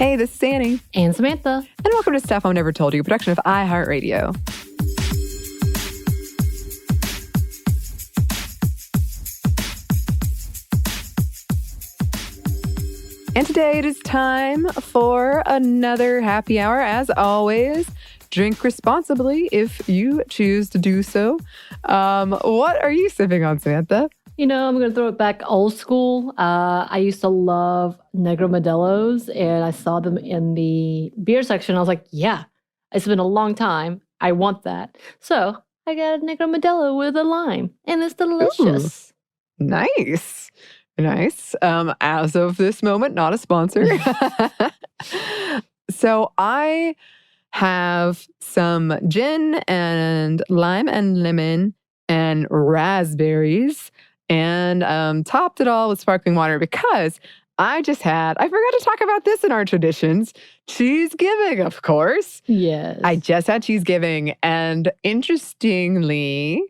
Hey, this is Anney. And Samantha. And welcome to Stuff Mom Never Told You, a production of iHeartRadio. And today it is time for another happy hour. As always, drink responsibly if you choose to do so. What are you sipping on, Samantha? You know, I'm going to throw it back old school. I used to love Negro Modelos, and I saw them in the beer section. I was like, yeah, it's been a long time. I want that. So I got a Negro Modelo with a lime, and it's delicious. Ooh, nice. As of this moment, not a sponsor. So I have some gin and lime and lemon and raspberries, and topped it all with sparkling water because I forgot to talk about this in our traditions. Cheese giving, of course. Yes. I just had cheese giving, and interestingly,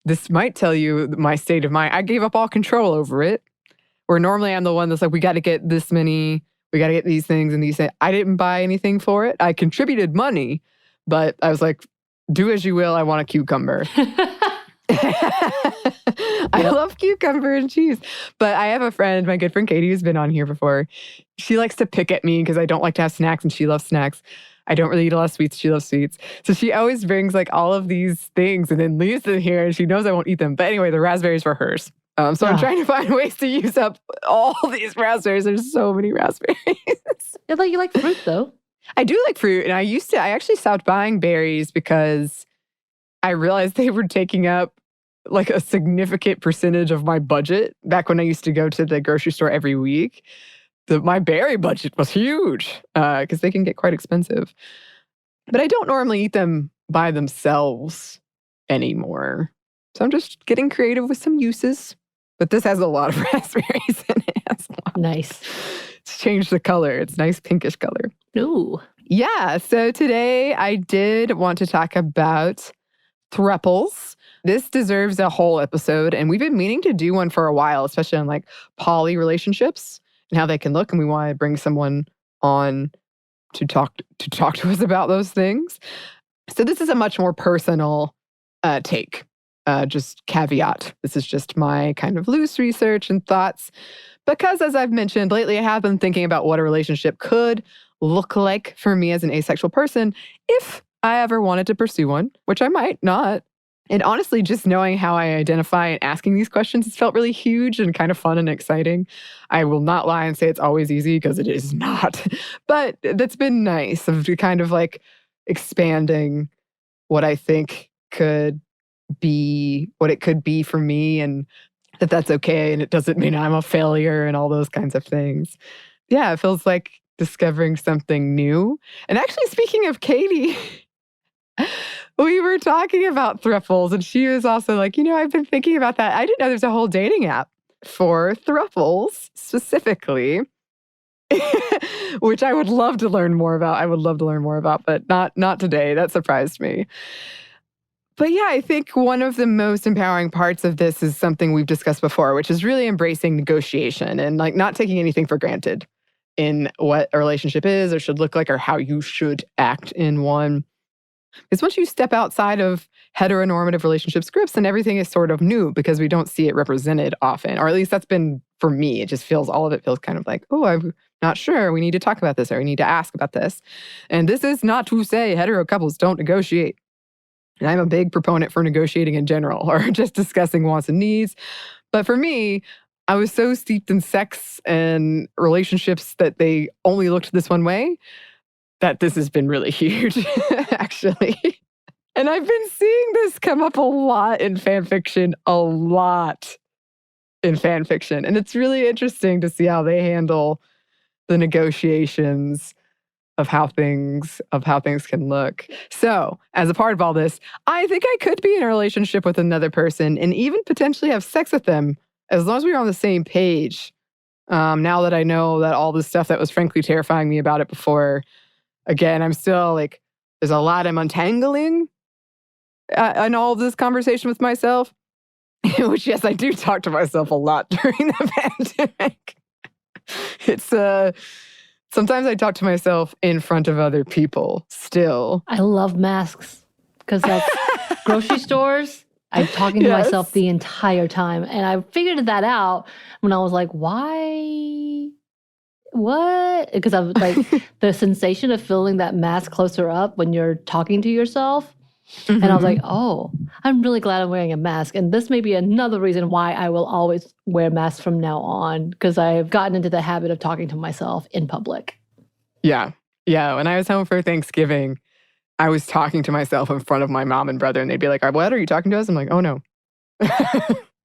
this might tell you my state of mind. I gave up all control over it. Where normally I'm the one that's like, we got to get this many, we got to get these things and these things. I didn't buy anything for it. I contributed money, but I was like, do as you will. I want a cucumber. I love cucumber and cheese. But I have a friend, my good friend Katie, who's been on here before. She likes to pick at me because I don't like to have snacks and she loves snacks. I don't really eat a lot of sweets. She loves sweets. So she always brings like all of these things and then leaves them here and she knows I won't eat them. But anyway, the raspberries were hers. So I'm trying to find ways to use up all these raspberries. There's so many raspberries. You like fruit, though. I do like fruit. And I actually stopped buying berries because I realized they were taking up like a significant percentage of my budget. Back when I used to go to the grocery store every week, my berry budget was huge because they can get quite expensive. But I don't normally eat them by themselves anymore. So I'm just getting creative with some uses. But this has a lot of raspberries in it. Nice. It's changed the color. It's nice pinkish color. Ooh. Yeah. So today I did want to talk about Throuples. This deserves a whole episode. And we've been meaning to do one for a while, especially on like poly relationships and how they can look. And we want to bring someone on to talk to us about those things. So this is a much more personal take. Just caveat. This is just my kind of loose research and thoughts. Because as I've mentioned, lately I have been thinking about what a relationship could look like for me as an asexual person if I ever wanted to pursue one, which I might not. And honestly, just knowing how I identify and asking these questions, it's felt really huge and kind of fun and exciting. I will not lie and say it's always easy because it is not. But that's been nice of kind of like expanding what I think could be what it could be for me and that's okay and it doesn't mean I'm a failure and all those kinds of things. Yeah, it feels like discovering something new. And actually, speaking of Katie, we were talking about Throuples and she was also like, I've been thinking about that. I didn't know there's a whole dating app for Throuples specifically, which I would love to learn more about. But not today. That surprised me. But yeah, I think one of the most empowering parts of this is something we've discussed before, which is really embracing negotiation and like not taking anything for granted in what a relationship is or should look like or how you should act in one. Because once you step outside of heteronormative relationship scripts, then everything is sort of new because we don't see it represented often. Or at least that's been for me. All of it feels kind of like, oh, I'm not sure. We need to talk about this or we need to ask about this. And this is not to say hetero couples don't negotiate. And I'm a big proponent for negotiating in general or just discussing wants and needs. But for me, I was so steeped in sex and relationships that they only looked this one way that this has been really huge, actually. And I've been seeing this come up a lot in fan fiction. And it's really interesting to see how they handle the negotiations of how things can look. So, as a part of all this, I think I could be in a relationship with another person and even potentially have sex with them as long as we were on the same page. Now that I know that all the stuff that was frankly terrifying me about it before, again, I'm still like, there's a lot I'm untangling in all of this conversation with myself. Which, yes, I do talk to myself a lot during the pandemic. It's Sometimes I talk to myself in front of other people still. I love masks because that's grocery stores. I'm talking to myself the entire time. And I figured that out when I was like, why? What? Because I was like, the sensation of feeling that mask closer up when you're talking to yourself. And I was like, oh, I'm really glad I'm wearing a mask. And this may be another reason why I will always wear masks from now on, because I've gotten into the habit of talking to myself in public. Yeah. Yeah. When I was home for Thanksgiving, I was talking to myself in front of my mom and brother, and they'd be like, what? Are you talking to us? I'm like, oh, no.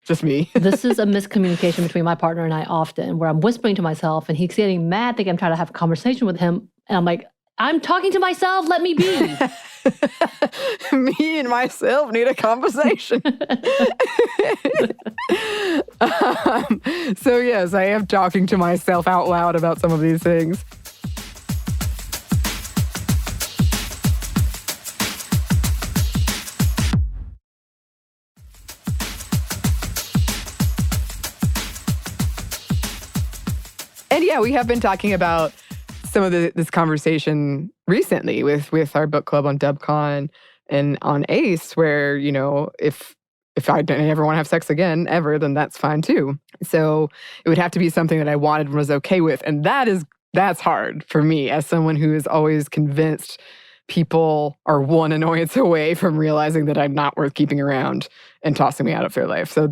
Just me. This is a miscommunication between my partner and I often, where I'm whispering to myself and he's getting mad, thinking I'm trying to have a conversation with him. And I'm like, I'm talking to myself. Let me be. Me and myself need a conversation. So yes, I am talking to myself out loud about some of these things. And yeah, we have been talking about some of this conversation recently with our book club on DubCon and on ACE, where, you know, if I don't ever want to have sex again, ever, then that's fine too. So it would have to be something that I wanted and was okay with. And that's hard for me as someone who is always convinced people are one annoyance away from realizing that I'm not worth keeping around and tossing me out of their life. So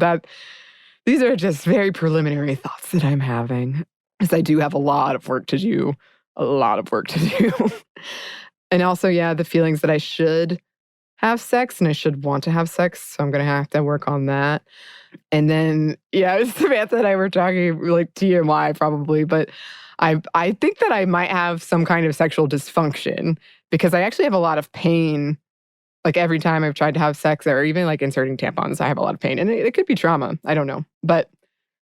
these are just very preliminary thoughts that I'm having, because I do have a lot of work to do. And also, yeah, the feelings that I should have sex and I should want to have sex. So I'm going to have to work on that. And then, yeah, Samantha and I were talking, like TMI probably, but I think that I might have some kind of sexual dysfunction, because I actually have a lot of pain. Like every time I've tried to have sex, or even like inserting tampons, I have a lot of pain. And it could be trauma. I don't know. But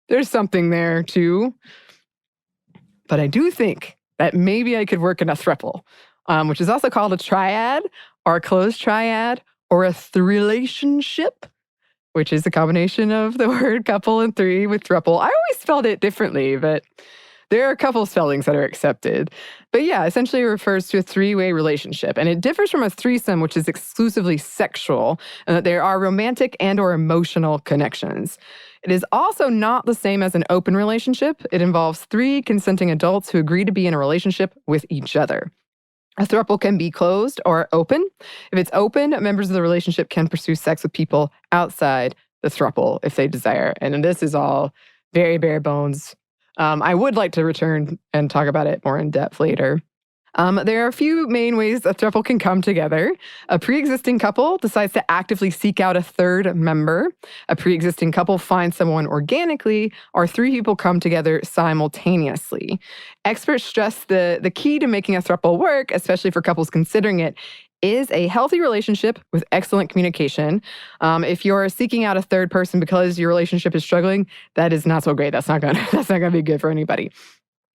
there's something there too. But I do think that maybe I could work in a throuple, which is also called a triad or a closed triad or a threelationship, which is a combination of the word couple and three with throuple. I always spelled it differently, but there are a couple spellings that are accepted. But yeah, essentially it refers to a three-way relationship. And it differs from a threesome, which is exclusively sexual, and that there are romantic and or emotional connections. It is also not the same as an open relationship. It involves three consenting adults who agree to be in a relationship with each other. A throuple can be closed or open. If it's open, members of the relationship can pursue sex with people outside the throuple if they desire. And this is all very bare bones. I would like to return and talk about it more in depth later. There are a few main ways a throuple can come together. A pre-existing couple decides to actively seek out a third member. A pre-existing couple finds someone organically, or three people come together simultaneously. Experts stress the key to making a throuple work, especially for couples considering it, is a healthy relationship with excellent communication. If you're seeking out a third person because your relationship is struggling, that is not so great. That's not gonna be good for anybody.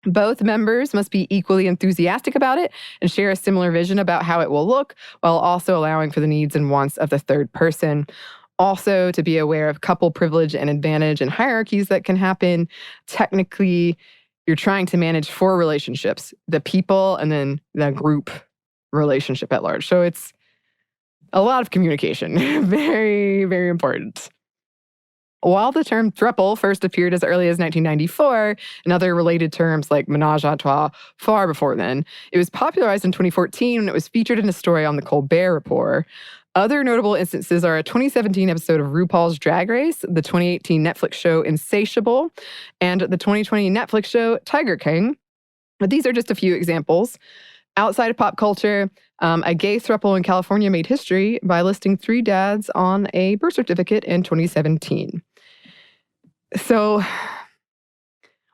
Both members must be equally enthusiastic about it and share a similar vision about how it will look, while also allowing for the needs and wants of the third person. Also, to be aware of couple privilege and advantage and hierarchies that can happen. Technically, you're trying to manage four relationships: the people and then the group relationship at large. So it's a lot of communication. Very, very important. While the term throuple first appeared as early as 1994, and other related terms like ménage à trois far before then, it was popularized in 2014 when it was featured in a story on the Colbert Report. Other notable instances are a 2017 episode of RuPaul's Drag Race, the 2018 Netflix show Insatiable, and the 2020 Netflix show Tiger King. But these are just a few examples. Outside of pop culture, a gay throuple in California made history by listing three dads on a birth certificate in 2017. So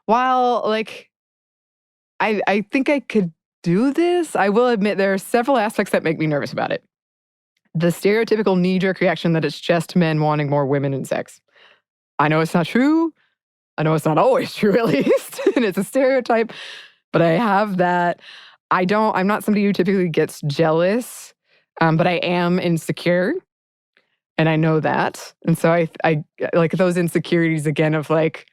while, like, I think I could do this, I will admit there are several aspects that make me nervous about it. The stereotypical knee-jerk reaction that it's just men wanting more women in sex. I know it's not true. I know it's not always true, at least. And it's a stereotype. But I have that. I'm not somebody who typically gets jealous, but I am insecure. And I know that. And so I like those insecurities again of like,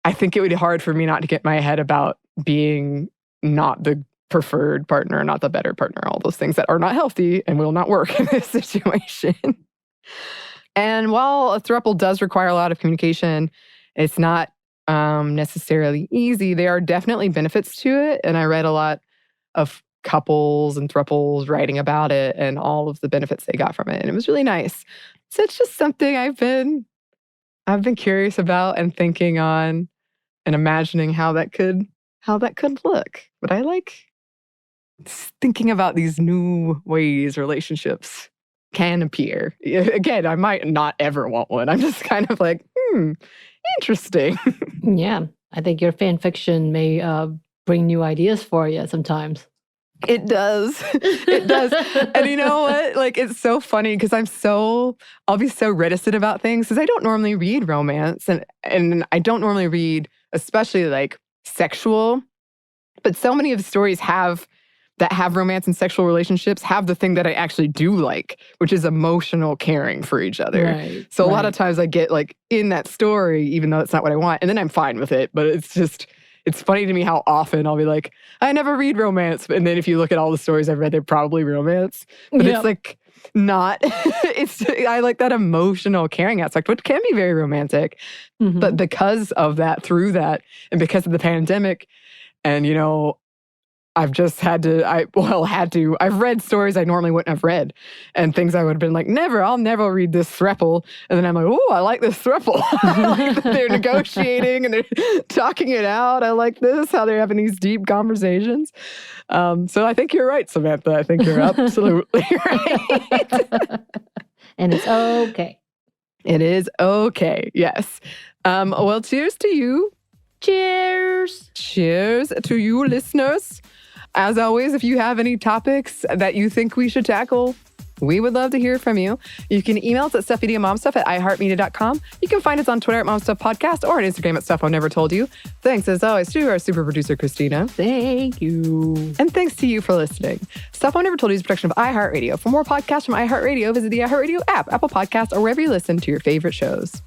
I think it would be hard for me not to get my head about being not the preferred partner, not the better partner, all those things that are not healthy and will not work in this situation. And while a throuple does require a lot of communication, it's not necessarily easy. There are definitely benefits to it. And I read a lot of couples and thruples writing about it and all of the benefits they got from it. And it was really nice. So it's just something I've been curious about and thinking on and imagining how that could look. But I like thinking about these new ways relationships can appear. Again, I might not ever want one. I'm just kind of like, interesting. Yeah, I think your fan fiction may bring new ideas for you sometimes. It does. It does. And you know what? Like, it's so funny because I'll be so reticent about things because I don't normally read romance and I don't normally read, especially like sexual. But so many of the stories that have romance and sexual relationships have the thing that I actually do like, which is emotional caring for each other. Right, so a lot of times I get like in that story, even though it's not what I want, and then I'm fine with it. But it's funny to me how often I'll be like, I never read romance. And then if you look at all the stories I've read, they're probably romance. But it's like not, I like that emotional caring aspect, which can be very romantic. Mm-hmm. But because of that, through that, and because of the pandemic, and I've just I've read stories I normally wouldn't have read and things I would have been like, I'll never read this throuple. And then I'm like, oh, I like this throuple. I like that they're negotiating and they're talking it out. I like this, how they're having these deep conversations. So I think you're right, Samantha. I think you're absolutely right. And it's okay. It is okay, yes. Well, cheers to you. Cheers. Cheers to you, listeners. As always, if you have any topics that you think we should tackle, we would love to hear from you. You can email us at stuffmediamomstuff@iheartmedia.com. You can find us on Twitter at momstuffpodcast or on Instagram at Stuff I've Never Told You. Thanks, as always, to our super producer, Christina. Thank you. And thanks to you for listening. Stuff I Never Told You is a production of iHeartRadio. For more podcasts from iHeartRadio, visit the iHeartRadio app, Apple Podcasts, or wherever you listen to your favorite shows.